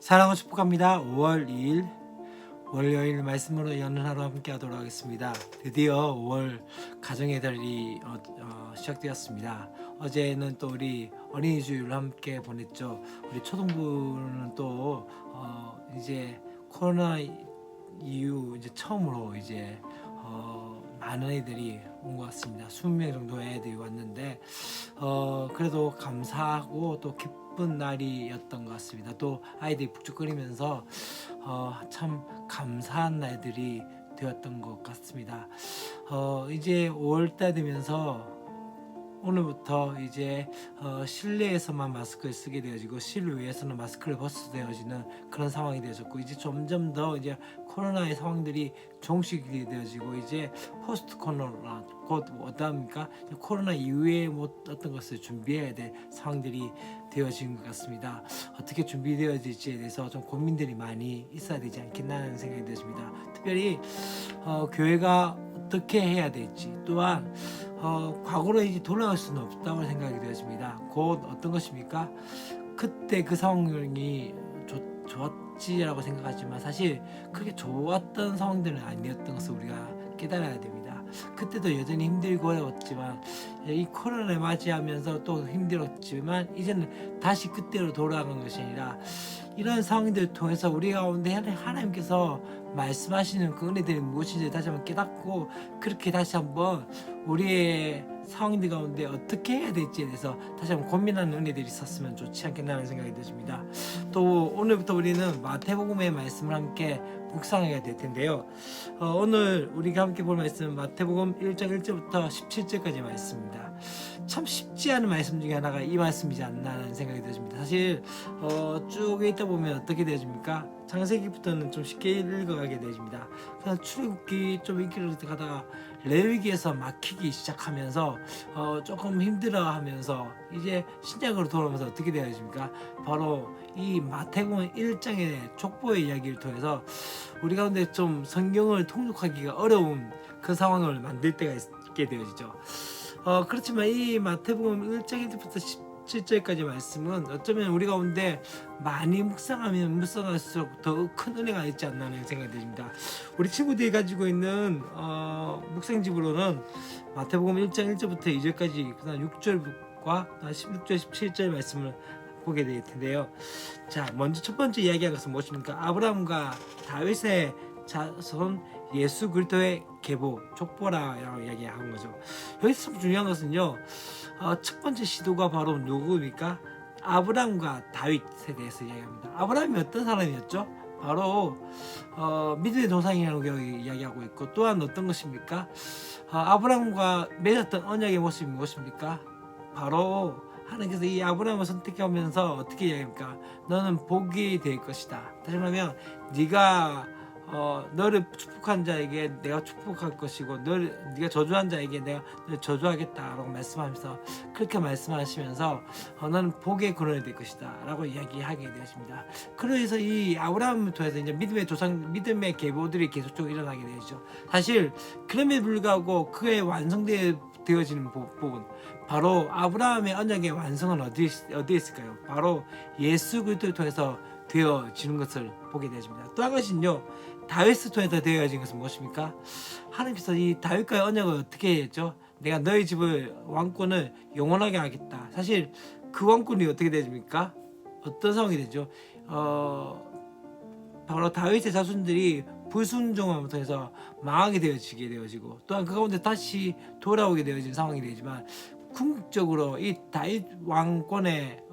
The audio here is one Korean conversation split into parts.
사랑을 축복합니다. 5월 2일 월요일 말씀으로 여는 하루 함께 하도록 하겠습니다. 드디어 5월 가정의 달이 시작되었습니다. 어제는 또 우리 어린이 주일을 함께 보냈죠. 우리 초등부는 또 이제 코로나 이후 이제 처음으로 이제 많은 애들이 온 것 같습니다. 20명 정도의 애들이 왔는데 그래도 감사하고 또 기쁜 날이었던 것 같습니다. 또 아이들이 북적거리면서 참 감사한 날들이 되었던 것 같습니다. 이제 5월달 되면서 오늘부터 이제 실내에서만 마스크를 쓰게 되어지고 실외에서는 마스크를 벗어야 되어지는 그런 상황이 되어졌고, 이제 점점 더 이제 코로나의 상황들이 종식이 되어지고, 이제 포스트 코로나 곧 어떠합니까? 코로나 이후에 뭐 어떤 것을 준비해야 될 상황들이 되어진 것 같습니다. 어떻게 준비되어질지에 대해서 좀 고민들이 많이 있어야 되지 않겠나 하는 생각이 들었습니다. 특별히 교회가 어떻게 해야 될지, 또한 과거로 이제 돌아갈 수는 없다고 생각이 되었습니다. 곧 어떤 것입니까? 그때 그 상황이 좋았지라고 생각하지만 사실 그렇게 좋았던 상황들은 아니었던 것을 우리가 깨달아야 됩니다. 그때도 여전히 힘들고 어려웠지만, 이 코로나를 맞이하면서 또 힘들었지만 이제는 다시 그때로 돌아가는 것이 아니라, 이런 상황들을 통해서 우리 가운데 하나님께서 말씀하시는 그 은혜들이 무엇인지 다시 한번 깨닫고, 그렇게 다시 한번 우리의 상황들 가운데 어떻게 해야 될지에 대해서 다시 한번 고민하는 은혜들이 있었으면 좋지 않겠나 하는 생각이 드십니다. 또 오늘부터 우리는 마태복음의 말씀을 함께 묵상하게 될 텐데요. 오늘 우리가 함께 볼 말씀은 마태복음 1장 1절부터 17절까지 말씀입니다. 참 쉽지 않은 말씀 중에 하나가 이 말씀이지 않나 하는 생각이 드십니다. 사실 쭉 읽다 보면 어떻게 되어집니까? 창세기부터는 좀 쉽게 읽어가게 되어집니다. 그냥 출애굽기 좀 읽기를 가다가 레위기에서 막히기 시작하면서 조금 힘들어하면서 이제 신약으로 돌아오면서 어떻게 되어집니까? 바로 이 마태복음 1장의 족보의 이야기를 통해서 우리 가운데 좀 성경을 통독하기가 어려운 그 상황을 만들 때가 있게 되어지죠. 그렇지만 이 마태복음 1장 1절부터 17절까지 말씀은 어쩌면 우리 가운데 많이 묵상하면 묵상할수록 더 큰 은혜가 있지 않나 하는 생각이 듭니다. 우리 친구들이 가지고 있는 묵상집으로는 마태복음 1장 1절부터 2절까지 그다음 6절과 16절 17절 말씀을 보게 될 텐데요. 자, 먼저 첫 번째 이야기한 것은 무엇입니까? 아브라함과 다윗의 자손 예수 그리스도의 계보, 족보라고 이야기한 거죠. 여기서 중요한 것은요, 첫 번째 시도가 바로 누구입니까? 아브라함과 다윗에 대해서 이야기합니다. 아브라함이 어떤 사람이었죠? 바로 믿음의 조상이라고 이야기하고 있고, 또한 어떤 것입니까? 아브라함과 맺었던 언약의 모습이 무엇입니까? 바로 하나님께서 이 아브라함을 선택하면서 어떻게 이야기합니까? 너는 복이 될 것이다. 다시 말하면 네가 너를 축복한 자에게 내가 축복할 것이고, 네가 저주한 자에게 내가 너를 저주하겠다라고 말씀하면서, 그렇게 말씀하시면서 너는 복의 근원이 될 것이다 라고 이야기하게 되었습니다. 그래서 이 아브라함을 통해서 이제 믿음의 조상, 믿음의 계보들이 계속적으로 일어나게 되죠. 사실 그럼에도 불구하고 그의 완성되어지는 부분, 바로 아브라함의 언약의 완성은 어디에 있을까요? 바로 예수 그리스도를 통해서 되어지는 것을 보게 되어집니다. 또 한 것은요, 다윗을 통해서 되어진 것은 무엇입니까? 하나님께서 이 다윗과의 언약을 어떻게 했죠? 내가 너희 집을 왕권을 영원하게 하겠다. 사실 그 왕권이 어떻게 되십니까? 어떤 상황이 되죠? 바로 다윗의 자손들이 불순종함을 통해서 망하게 되어지고, 또한 그 가운데 다시 돌아오게 되어진 상황이 되지만, 궁극적으로 이 다윗 왕권의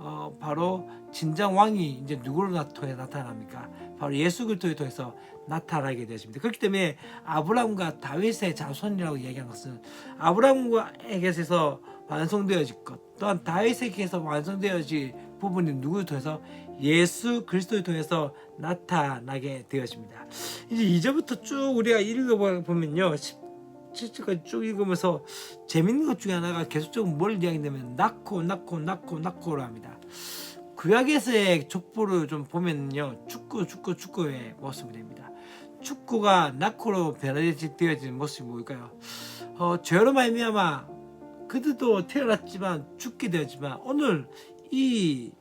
바로 진정 왕이 이제 누구로 통해 나타납니까? 바로 예수 그리스도를 통해서 나타나게 되었습니다. 그렇기 때문에 아브라함과 다윗의 자손이라고 이야기한 것은 아브라함에게서 완성되어질 것, 또한 다윗에게서 완성되어질 부분이 누구를 통해서? 예수 그리스도를 통해서 나타나게 되어집니다. 이제 2절부터 쭉 우리가 읽어보면요, 17절까지 쭉 읽으면서 재밌는 것 중에 하나가 계속적으로 뭘 이야기하냐면 낳고를 합니다. 구약에서의 족보를 좀 보면요, 축구의 모습이 됩니다. 축구가 낳고로 변화되어지는 모습이 뭘까요? 죄로 말미암아 그들도 태어났지만 죽게 되었지만, 오늘 이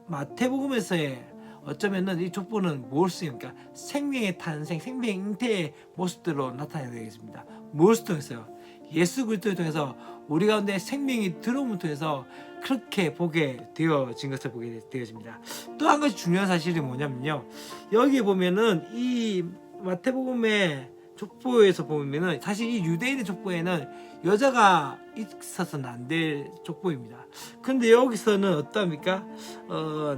마태복음에서의 어쩌면은 이 족보는 무엇을 쓰니까 생명의 탄생, 생명의 잉태의 모습들로 나타내야 되겠습니다. 무엇을 통해서요? 예수 그리스도를 통해서 우리 가운데 생명이 들어옴을 통해서 그렇게 보게 되어진 것을 보게 되어집니다. 또 한 가지 중요한 사실이 뭐냐면요, 여기에 보면은 이 마태복음의 족보에서 보면은 사실 이 유대인의 족보에는 여자가 있어서는 안 될 족보입니다. 근데 여기서는 어떠합니까?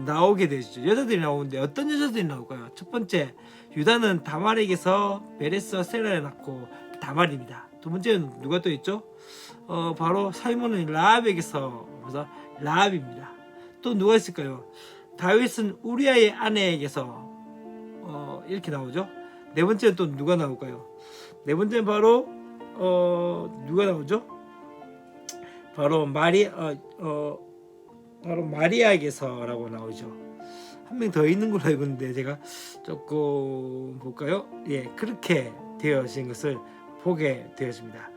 나오게 되죠. 여자들이 나오는데 어떤 여자들이 나올까요? 첫 번째, 유다는 다말에게서 베레스와 세라를 낳고 다말입니다. 두 번째는 누가 또 있죠? 바로 살몬은 라합에게서, 그래서 라합입니다. 또 누가 있을까요? 다윗은 우리아의 아내에게서 이렇게 나오죠. 네 번째는 또 누가 나올까요? 네 번째는 바로 누가 나오죠? 바로 마리아에게서라고 나오죠. 한 명 더 있는 걸로 알고 있는데 제가 조금 볼까요? 예, 그렇게 되어진 것을 보게 되었습니다.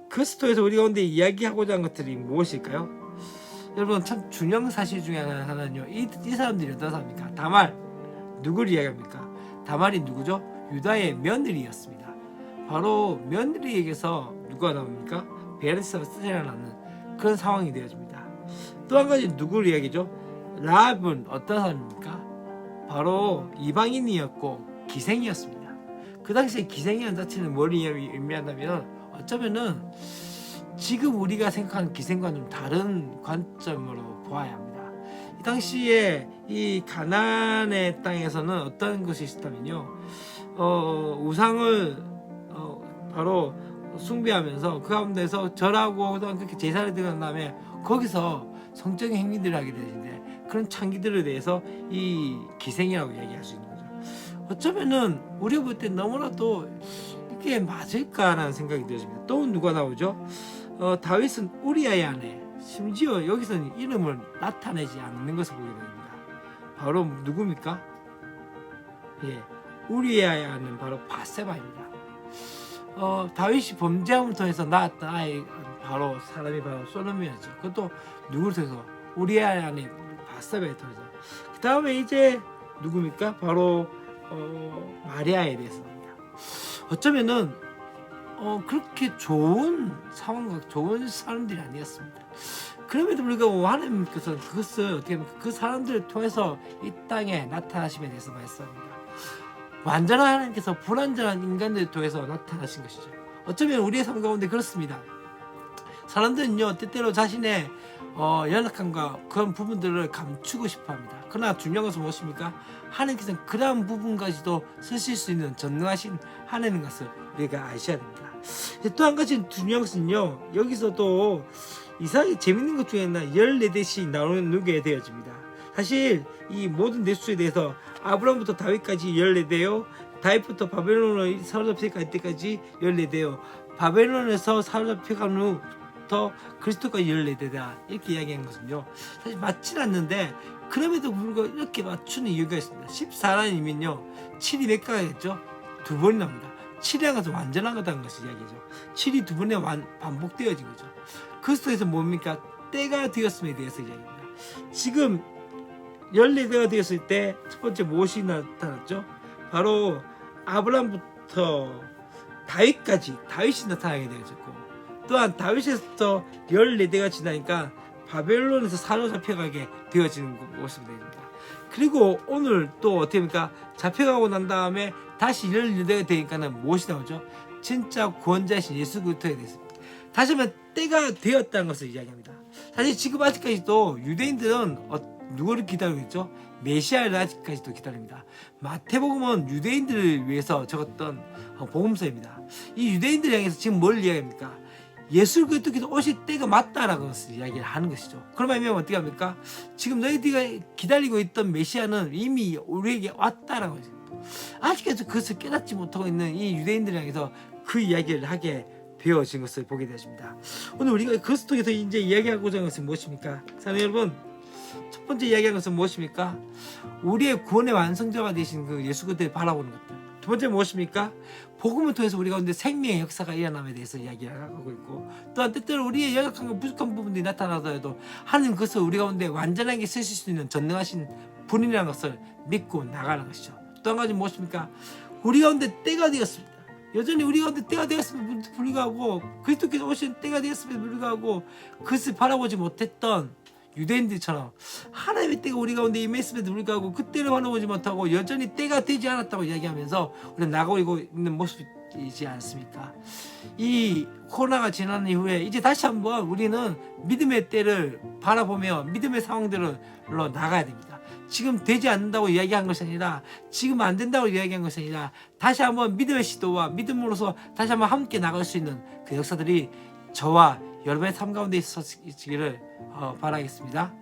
그리스도에서 우리 가운데 이야기하고자 한 것들이 무엇일까요? 여러분, 참 중요한 사실 중에 하나는요, 이 사람들이 어떤 사람입니까? 다말, 누구를 이야기합니까? 다말이 누구죠? 유다의 며느리였습니다. 바로 며느리에게서 누가 나옵니까? 베레스와 세라가 낳는 그런 상황이 되어집니다. 또 한 가지 누구를 이야기죠? 라합은 어떤 사람입니까? 바로 이방인이었고 기생이었습니다. 그 당시에 기생이라는 자체는 뭘 의미한다면 어쩌면은 지금 우리가 생각하는 기생과는 다른 관점으로 보아야 합니다. 이 당시에 이 가나안의 땅에서는 어떤 것이 있었다면요, 우상을 바로 숭배하면서 그 가운데서 절하고 그렇게 제사를 드린 다음에 거기서 성적인 행위들을 하게 되는데, 그런 창기들에 대해서 이 기생이라고 얘기할 수 있는 거죠. 어쩌면은 우리가 볼 때 너무나도 이게 맞을까라는 생각이 들어집니다. 또 누가 나오죠? 다윗은 우리아의 아내, 심지어 여기서는 이름을 나타내지 않는 것을 보게 됩니다. 바로 누굽니까? 예, 우리아의 아내는 바로 바세바입니다. 다윗이 범죄함을 통해서 낳았던 아이, 바로 사람이 바로 솔로몬이었죠. 그것도 누구를 통해서? 우리아의 아내 바세바를 통해서. 그 다음에 이제 누굽니까? 바로 마리아에 대해서입니다. 어쩌면은 그렇게 좋은 상황과 좋은 사람들이 아니었습니다. 그럼에도 불구하고 하나님께서는 그것을 어떻게 하면 그 사람들을 통해서 이 땅에 나타나심에 대해서 말씀합니다. 완전한 하나님께서 불완전한 인간들을 통해서 나타나신 것이죠. 어쩌면 우리의 삶 가운데 그렇습니다. 사람들은요, 때때로 자신의 연약함과 그런 부분들을 감추고 싶어합니다. 그러나 중요한 것은 무엇입니까? 하나님께서는 그러한 부분까지도 쓰실 수 있는 전능하신 하나님 것을 우리가 아셔야 됩니다. 또 한 가지 중요한 것은요, 여기서도 이상하게 재밌는 것 중에 하나 14대씩 나누게 되어집니다. 사실 이 모든 대수에 대해서 아브라함부터 다윗까지 14대요, 다윗부터 바벨론으로 사로잡힐 때까지 14대요, 바벨론에서 사로잡혀간 후부터 그리스도까지 14대다, 이렇게 이야기한 것은요, 사실 맞지는 않는데, 그럼에도 불구하고 이렇게 맞추는 이유가 있습니다. 14라는이면요 7이 몇 가겠죠? 두 번이 납니다. 7이란 것은 완전한 거다는 것을 이야기죠. 7이 두 번에 반복되어진 거죠. 그리스도에서 뭡니까? 때가 되었음에 대해서 이야기합니다. 지금 14대가 되었을 때 첫 번째 무엇이 나타났죠? 바로 아브라함부터 다윗까지, 다윗이 나타나게 되어졌고, 또한 다윗에서 14대가 지나니까 바벨론에서 사로잡혀가게 되어지는 모습이 됩니다. 그리고 오늘 또 어떻게 합니까? 잡혀가고 난 다음에 다시 14대가 되니까는 무엇이 나오죠? 진짜 구원자이신 예수 그리스도에 대해서입니다. 다시 한번 때가 되었다는 것을 이야기합니다. 사실 지금 아직까지도 유대인들은 누구를 기다리고 있죠? 메시아를 아직까지도 기다립니다. 마태복음은 유대인들을 위해서 적었던 복음서입니다. 이 유대인들을 향해서 지금 뭘 이야기합니까? 예수 그리스도께서 오실 때가 맞다라고 것을 이야기를 하는 것이죠. 그러면 어떻게 합니까? 지금 너희들이 기다리고 있던 메시아는 이미 우리에게 왔다라고 하죠. 아직까지 그것을 깨닫지 못하고 있는 이 유대인들을 향해서 그 이야기를 하게 되어진 것을 보게 되십니다. 오늘 우리가 그리스도에서 이제 이야기하고자 하는 것은 무엇입니까? 사랑하는 여러분, 첫 번째 이야기하는 것은 무엇입니까? 우리의 구원의 완성자가 되신 그 예수 그리스도를 바라보는 것들. 두 번째 무엇입니까? 복음을 통해서 우리 가운데 생명의 역사가 일어남에 대해서 이야기하고 있고, 또한 때때로 우리의 연약함과 부족한 부분들이 나타나더라도 하나님 그것을 우리 가운데 완전하게 쓰실 수 있는 전능하신 분이라는 것을 믿고 나가는 것이죠. 또 한 가지 무엇입니까? 우리 가운데 때가 되었습니다. 여전히 우리 가운데 때가 되었음에도 불구하고 그리스도께서 오신 때가 되었음에도 불구하고 그것을 바라보지 못했던 유대인들처럼 하나님의 때가 우리 가운데 임했음에도 불구하고 그 때를 바라보지 못하고 여전히 때가 되지 않았다고 이야기하면서 우리는 나가고 있는 모습이지 않습니까? 이 코로나가 지난 이후에 이제 다시 한번 우리는 믿음의 때를 바라보며 믿음의 상황들로 나가야 됩니다. 지금 되지 않는다고 이야기한 것이 아니라 지금 안 된다고 이야기한 것이 아니라 다시 한번 믿음의 시도와 믿음으로서 다시 한번 함께 나갈 수 있는 그 역사들이 저와 여러분의 삶 가운데 있어지기를 바라겠습니다.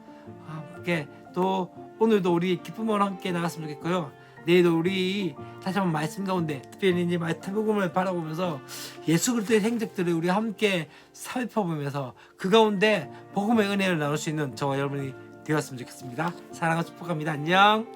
함께 또 오늘도 우리 기쁨으로 함께 나갔으면 좋겠고요. 내일도 우리 다시 한번 말씀 가운데 특별히 이제 말씀을 바라보면서 예수 그리스도의 행적들을 우리 함께 살펴보면서 그 가운데 복음의 은혜를 나눌 수 있는 저와 여러분이 되었으면 좋겠습니다. 사랑과 축복합니다. 안녕.